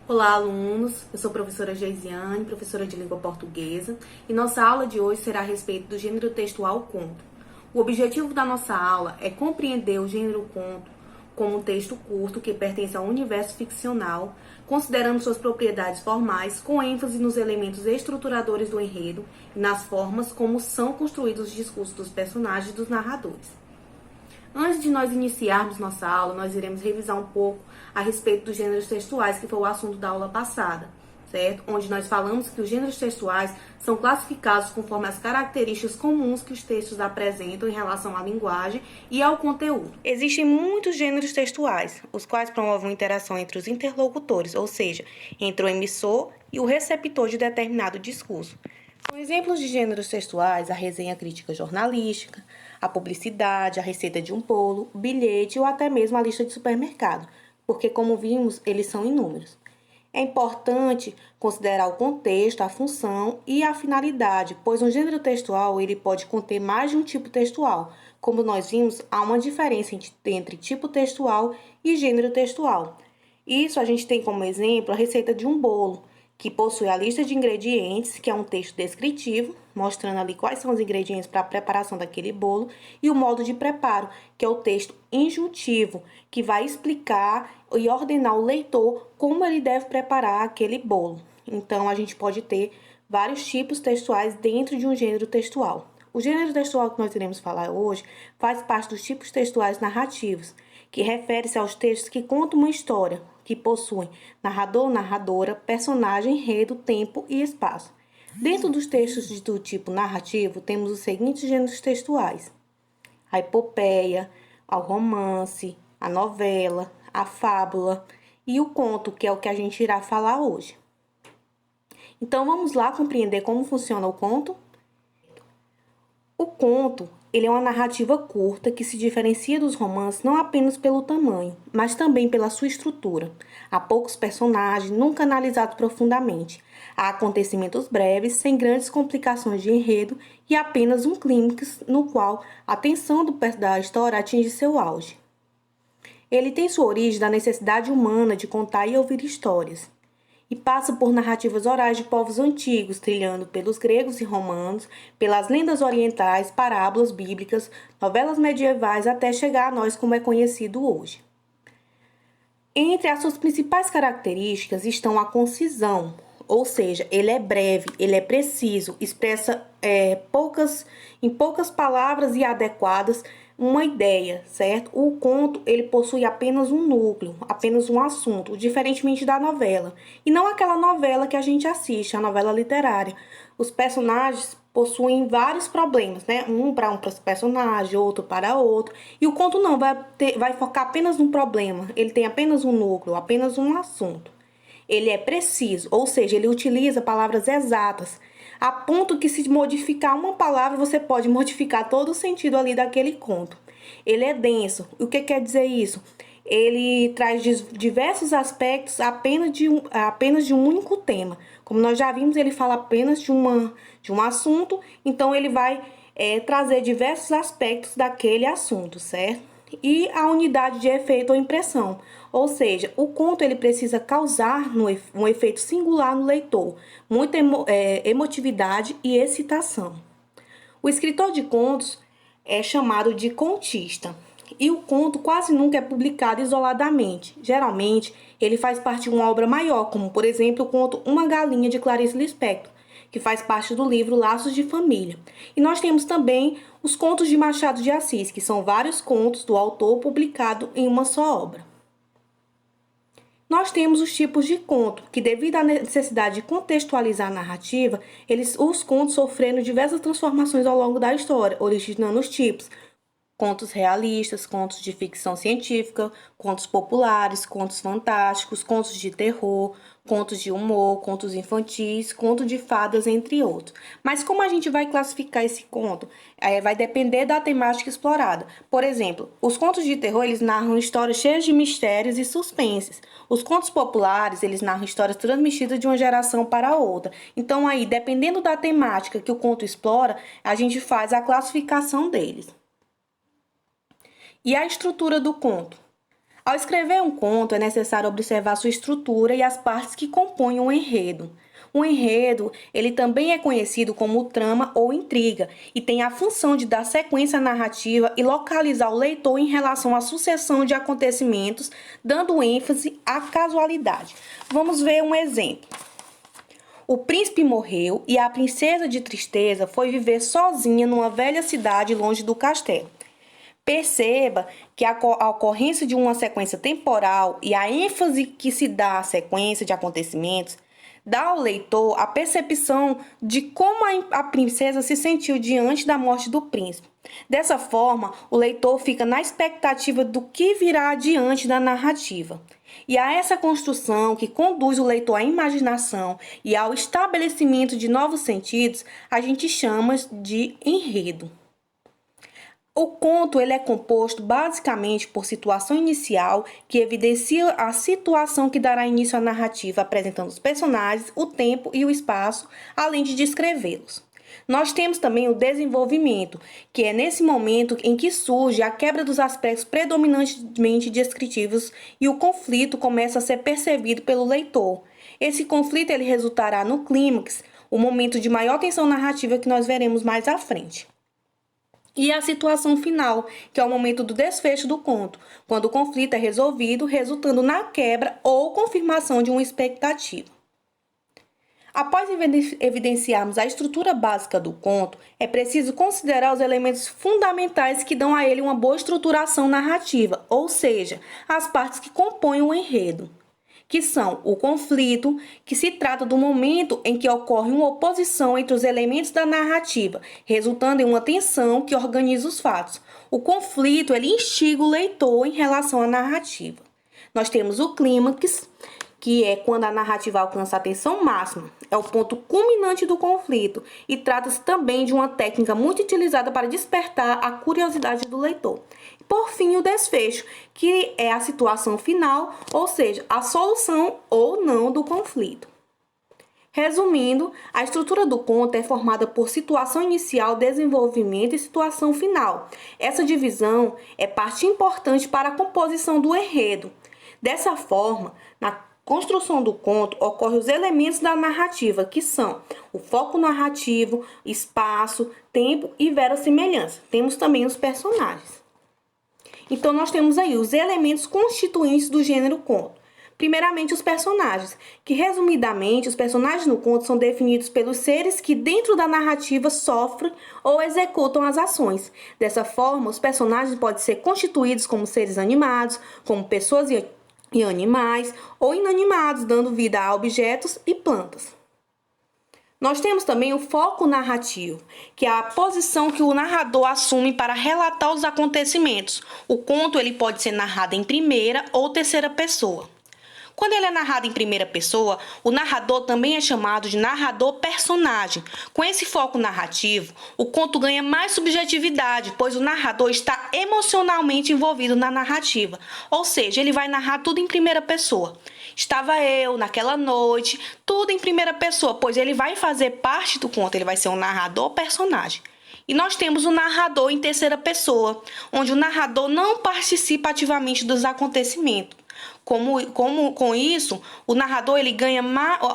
Olá, alunos! Eu sou a professora Geisiane, professora de língua portuguesa, e nossa aula de hoje será a respeito do gênero textual conto. O objetivo da nossa aula é compreender o gênero conto como um texto curto que pertence ao universo ficcional, considerando suas propriedades formais, com ênfase nos elementos estruturadores do enredo e nas formas como são construídos os discursos dos personagens e dos narradores. Antes de nós iniciarmos nossa aula, nós iremos revisar um pouco a respeito dos gêneros textuais, que foi o assunto da aula passada, certo? Onde nós falamos que os gêneros textuais são classificados conforme as características comuns que os textos apresentam em relação à linguagem e ao conteúdo. Existem muitos gêneros textuais, os quais promovem uma interação entre os interlocutores, ou seja, entre o emissor e o receptor de determinado discurso. São exemplos de gêneros textuais a resenha crítica jornalística, a publicidade, a receita de um bolo, o bilhete ou até mesmo a lista de supermercado, porque, como vimos, eles são inúmeros. É importante considerar o contexto, a função e a finalidade, pois um gênero textual ele pode conter mais de um tipo textual. Como nós vimos, há uma diferença entre tipo textual e gênero textual. Isso a gente tem como exemplo a receita de um bolo, que possui a lista de ingredientes, que é um texto descritivo, mostrando ali quais são os ingredientes para a preparação daquele bolo, e o modo de preparo, que é o texto injuntivo, que vai explicar e ordenar o leitor como ele deve preparar aquele bolo. Então, a gente pode ter vários tipos textuais dentro de um gênero textual. O gênero textual que nós iremos falar hoje faz parte dos tipos textuais narrativos, que refere-se aos textos que contam uma história, que possuem narrador, narradora, personagem, enredo, tempo e espaço. Dentro dos textos do tipo narrativo, temos os seguintes gêneros textuais: a epopeia, o romance, a novela, a fábula e o conto, que é o que a gente irá falar hoje. Então, vamos lá compreender como funciona o conto? O conto, ele é uma narrativa curta que se diferencia dos romances não apenas pelo tamanho, mas também pela sua estrutura. Há poucos personagens, nunca analisados profundamente. Há acontecimentos breves, sem grandes complicações de enredo e apenas um clímax no qual a tensão da história atinge seu auge. Ele tem sua origem da necessidade humana de contar e ouvir histórias, e passa por narrativas orais de povos antigos, trilhando pelos gregos e romanos, pelas lendas orientais, parábolas bíblicas, novelas medievais, até chegar a nós como é conhecido hoje. Entre as suas principais características estão a concisão, ou seja, ele é breve, ele é preciso, expressa em poucas palavras e adequadas uma ideia, certo? O conto, ele possui apenas um núcleo, apenas um assunto, diferentemente da novela. E não aquela novela que a gente assiste, a novela literária. Os personagens possuem vários problemas, né? Um para personagem, outro para outro. E o conto não, vai focar apenas num problema. Ele tem apenas um núcleo, apenas um assunto. Ele é preciso, ou seja, ele utiliza palavras exatas, a ponto que se modificar uma palavra, você pode modificar todo o sentido ali daquele conto. Ele é denso. O que quer dizer isso? Ele traz diversos aspectos apenas de um único tema. Como nós já vimos, ele fala apenas de um assunto, então ele vai trazer diversos aspectos daquele assunto, certo? E a unidade de efeito ou impressão, ou seja, o conto ele precisa causar um efeito singular no leitor, muita emotividade e excitação. O escritor de contos é chamado de contista, e o conto quase nunca é publicado isoladamente. Geralmente, ele faz parte de uma obra maior, como, por exemplo, o conto Uma Galinha, de Clarice Lispector, que faz parte do livro Laços de Família. E nós temos também os contos de Machado de Assis, que são vários contos do autor publicados em uma só obra. Nós temos os tipos de conto, que devido à necessidade de contextualizar a narrativa, os contos sofreram diversas transformações ao longo da história, originando os tipos: contos realistas, contos de ficção científica, contos populares, contos fantásticos, contos de terror, contos de humor, contos infantis, conto de fadas, entre outros. Mas como a gente vai classificar esse conto? Vai depender da temática explorada. Por exemplo, os contos de terror, eles narram histórias cheias de mistérios e suspenses. Os contos populares, eles narram histórias transmitidas de uma geração para outra. Então, aí, dependendo da temática que o conto explora, a gente faz a classificação deles. E a estrutura do conto? Ao escrever um conto, é necessário observar sua estrutura e as partes que compõem o enredo. O enredo, ele também é conhecido como trama ou intriga e tem a função de dar sequência narrativa e localizar o leitor em relação à sucessão de acontecimentos, dando ênfase à casualidade. Vamos ver um exemplo. O príncipe morreu e a princesa de tristeza foi viver sozinha numa velha cidade longe do castelo. Perceba que a ocorrência de uma sequência temporal e a ênfase que se dá à sequência de acontecimentos dá ao leitor a percepção de como a princesa se sentiu diante da morte do príncipe. Dessa forma, o leitor fica na expectativa do que virá adiante da narrativa. E a essa construção que conduz o leitor à imaginação e ao estabelecimento de novos sentidos, a gente chama de enredo. O conto ele é composto basicamente por situação inicial que evidencia a situação que dará início à narrativa, apresentando os personagens, o tempo e o espaço, além de descrevê-los. Nós temos também o desenvolvimento, que é nesse momento em que surge a quebra dos aspectos predominantemente descritivos e o conflito começa a ser percebido pelo leitor. Esse conflito ele resultará no clímax, o momento de maior tensão narrativa que nós veremos mais à frente. E a situação final, que é o momento do desfecho do conto, quando o conflito é resolvido, resultando na quebra ou confirmação de uma expectativa. Após evidenciarmos a estrutura básica do conto, é preciso considerar os elementos fundamentais que dão a ele uma boa estruturação narrativa, ou seja, as partes que compõem o enredo, que são o conflito, que se trata do momento em que ocorre uma oposição entre os elementos da narrativa, resultando em uma tensão que organiza os fatos. O conflito, ele instiga o leitor em relação à narrativa. Nós temos o clímax, que é quando a narrativa alcança a tensão máxima. É o ponto culminante do conflito e trata-se também de uma técnica muito utilizada para despertar a curiosidade do leitor. Por fim, o desfecho, que é a situação final, ou seja, a solução ou não do conflito. Resumindo, a estrutura do conto é formada por situação inicial, desenvolvimento e situação final. Essa divisão é parte importante para a composição do enredo. Dessa forma, na construção do conto ocorrem os elementos da narrativa, que são o foco narrativo, espaço, tempo e verossimilhança. Temos também os personagens. Então, nós temos aí os elementos constituintes do gênero conto. Primeiramente, os personagens, que resumidamente, os personagens no conto são definidos pelos seres que dentro da narrativa sofrem ou executam as ações. Dessa forma, os personagens podem ser constituídos como seres animados, como pessoas e animais, ou inanimados, dando vida a objetos e plantas. Nós temos também o foco narrativo, que é a posição que o narrador assume para relatar os acontecimentos. O conto ele pode ser narrado em primeira ou terceira pessoa. Quando ele é narrado em primeira pessoa, o narrador também é chamado de narrador-personagem. Com esse foco narrativo, o conto ganha mais subjetividade, pois o narrador está emocionalmente envolvido na narrativa. Ou seja, ele vai narrar tudo em primeira pessoa. Estava eu naquela noite, tudo em primeira pessoa, pois ele vai fazer parte do conto, ele vai ser um narrador-personagem. E nós temos o narrador em terceira pessoa, onde o narrador não participa ativamente dos acontecimentos. Com isso, o narrador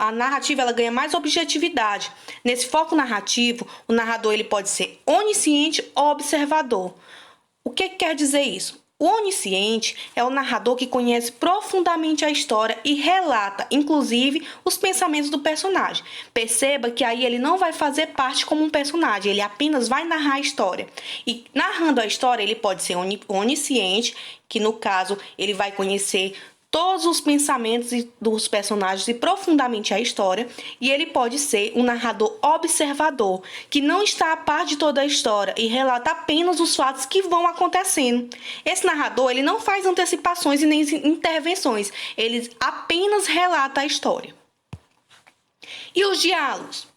a narrativa ela ganha mais objetividade. Nesse foco narrativo, o narrador ele pode ser onisciente ou observador. O que quer dizer isso? O onisciente é o narrador que conhece profundamente a história e relata, inclusive, os pensamentos do personagem. Perceba que aí ele não vai fazer parte como um personagem, ele apenas vai narrar a história. E narrando a história, ele pode ser onisciente, que no caso ele vai conhecer todos os pensamentos dos personagens e profundamente a história, e ele pode ser um narrador observador, que não está a par de toda a história e relata apenas os fatos que vão acontecendo. Esse narrador ele não faz antecipações e nem intervenções, ele apenas relata a história. E os diálogos?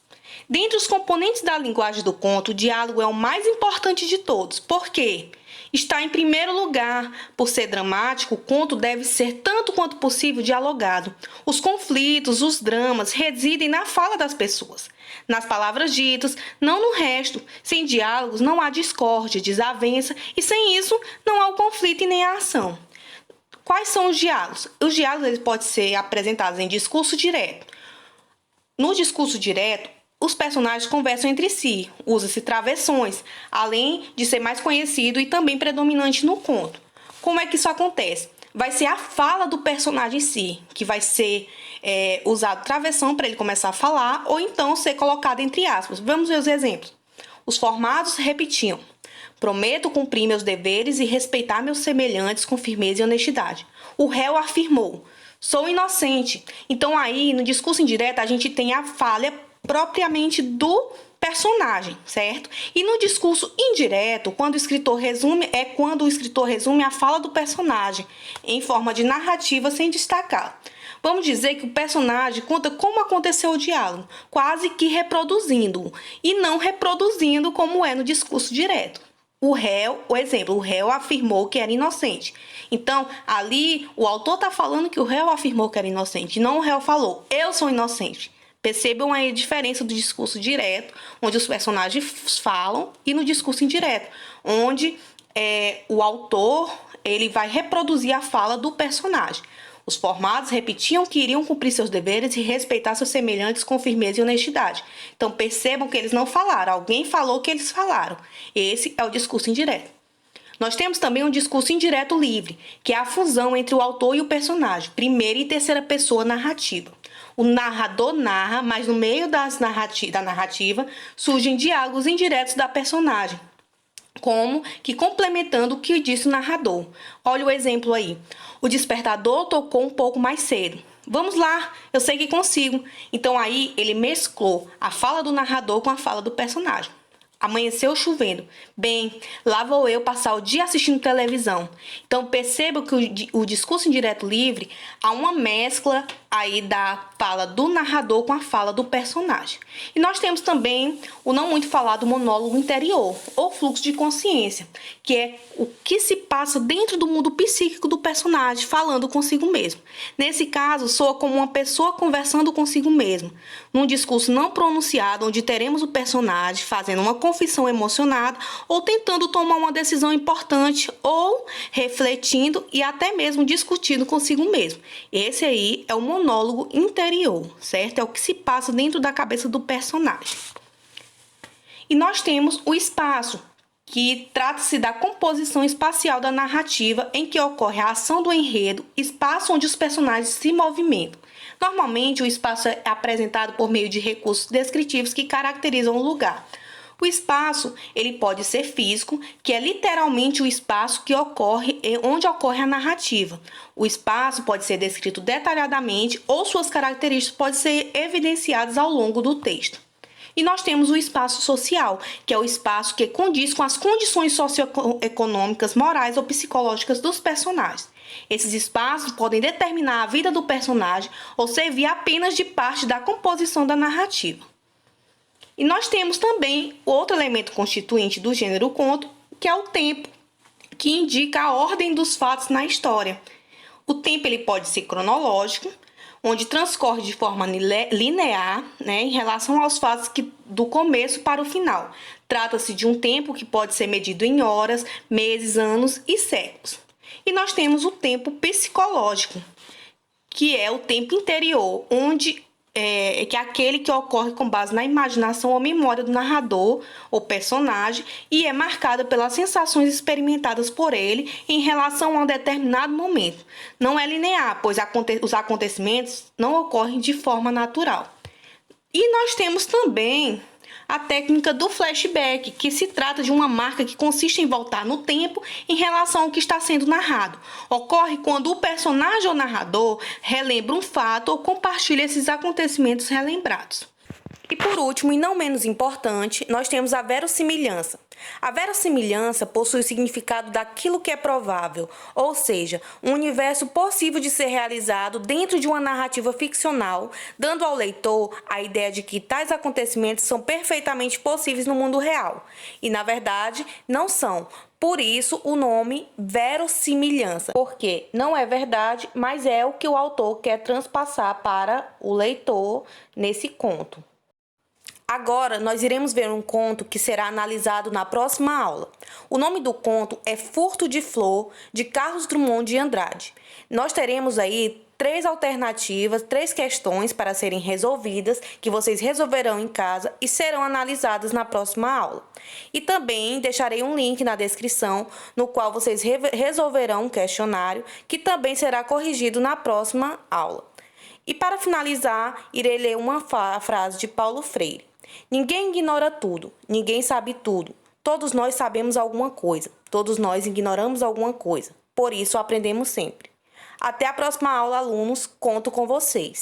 Dentre os componentes da linguagem do conto, o diálogo é o mais importante de todos. Por quê? Está em primeiro lugar. Por ser dramático, o conto deve ser tanto quanto possível dialogado. Os conflitos, os dramas residem na fala das pessoas, nas palavras ditas, não no resto. Sem diálogos não há discórdia, desavença e sem isso não há o conflito e nem a ação. Quais são os diálogos? Os diálogos eles podem ser apresentados em discurso direto. No discurso direto, os personagens conversam entre si, usa-se travessões, além de ser mais conhecido e também predominante no conto. Como é que isso acontece? Vai ser a fala do personagem em si, que vai ser usado travessão para ele começar a falar, ou então ser colocado entre aspas. Vamos ver os exemplos. Os formados repetiam: prometo cumprir meus deveres e respeitar meus semelhantes com firmeza e honestidade. O réu afirmou: sou inocente. Então aí, no discurso indireto, a gente tem a falha propriamente do personagem, certo? E no discurso indireto, quando o escritor resume a fala do personagem em forma de narrativa sem destacar. Vamos dizer que o personagem conta como aconteceu o diálogo, quase que reproduzindo-o, e não reproduzindo como é no discurso direto. O réu afirmou que era inocente. Então, ali, o autor está falando que o réu afirmou que era inocente, não o réu falou, eu sou inocente. Percebam aí a diferença do discurso direto, onde os personagens falam, e no discurso indireto, onde o autor ele vai reproduzir a fala do personagem. Os formados repetiam que iriam cumprir seus deveres e respeitar seus semelhantes com firmeza e honestidade. Então percebam que eles não falaram, alguém falou que eles falaram. Esse é o discurso indireto. Nós temos também um discurso indireto livre, que é a fusão entre o autor e o personagem, primeira e terceira pessoa narrativa. O narrador narra, mas no meio da narrativa surgem diálogos indiretos da personagem, como que complementando o que disse o narrador. Olha o exemplo aí. O despertador tocou um pouco mais cedo. Vamos lá, eu sei que consigo. Então aí ele mesclou a fala do narrador com a fala do personagem. Amanheceu chovendo. Bem, lá vou eu passar o dia assistindo televisão. Então perceba que o discurso indireto livre há uma mescla aí da fala do narrador com a fala do personagem. E nós temos também o não muito falado monólogo interior, ou fluxo de consciência, que é o que se passa dentro do mundo psíquico do personagem, falando consigo mesmo. Nesse caso, soa como uma pessoa conversando consigo mesmo, num discurso não pronunciado, onde teremos o personagem fazendo uma confissão emocionada, ou tentando tomar uma decisão importante, ou refletindo e até mesmo discutindo consigo mesmo. Esse aí é o monólogo interior, certo? É o que se passa dentro da cabeça do personagem. E nós temos o espaço, que trata-se da composição espacial da narrativa em que ocorre a ação do enredo, espaço onde os personagens se movimentam. Normalmente, o espaço é apresentado por meio de recursos descritivos que caracterizam o lugar. O espaço, ele pode ser físico, que é literalmente o espaço que ocorre onde ocorre a narrativa. O espaço pode ser descrito detalhadamente ou suas características podem ser evidenciadas ao longo do texto. E nós temos o espaço social, que é o espaço que condiz com as condições socioeconômicas, morais ou psicológicas dos personagens. Esses espaços podem determinar a vida do personagem ou servir apenas de parte da composição da narrativa. E nós temos também outro elemento constituinte do gênero conto, que é o tempo, que indica a ordem dos fatos na história. O tempo ele pode ser cronológico, onde transcorre de forma linear, em relação aos fatos do começo para o final. Trata-se de um tempo que pode ser medido em horas, meses, anos e séculos. E nós temos o tempo psicológico, que é o tempo interior, que é aquele que ocorre com base na imaginação ou memória do narrador ou personagem e é marcada pelas sensações experimentadas por ele em relação a um determinado momento. Não é linear, pois os acontecimentos não ocorrem de forma natural. E nós temos também a técnica do flashback, que se trata de uma marca que consiste em voltar no tempo em relação ao que está sendo narrado. Ocorre quando o personagem ou narrador relembra um fato ou compartilha esses acontecimentos relembrados. E por último, e não menos importante, nós temos a verossimilhança. A verossimilhança possui o significado daquilo que é provável, ou seja, um universo possível de ser realizado dentro de uma narrativa ficcional, dando ao leitor a ideia de que tais acontecimentos são perfeitamente possíveis no mundo real. E, na verdade, não são. Por isso, o nome verossimilhança, porque não é verdade, mas é o que o autor quer transpassar para o leitor nesse conto. Agora, nós iremos ver um conto que será analisado na próxima aula. O nome do conto é Furto de Flor, de Carlos Drummond de Andrade. Nós teremos aí 3 alternativas, 3 questões para serem resolvidas, que vocês resolverão em casa e serão analisadas na próxima aula. E também deixarei um link na descrição, no qual vocês resolverão um questionário, que também será corrigido na próxima aula. E para finalizar, irei ler uma frase de Paulo Freire. Ninguém ignora tudo, ninguém sabe tudo. Todos nós sabemos alguma coisa, todos nós ignoramos alguma coisa. Por isso aprendemos sempre. Até a próxima aula, alunos, conto com vocês.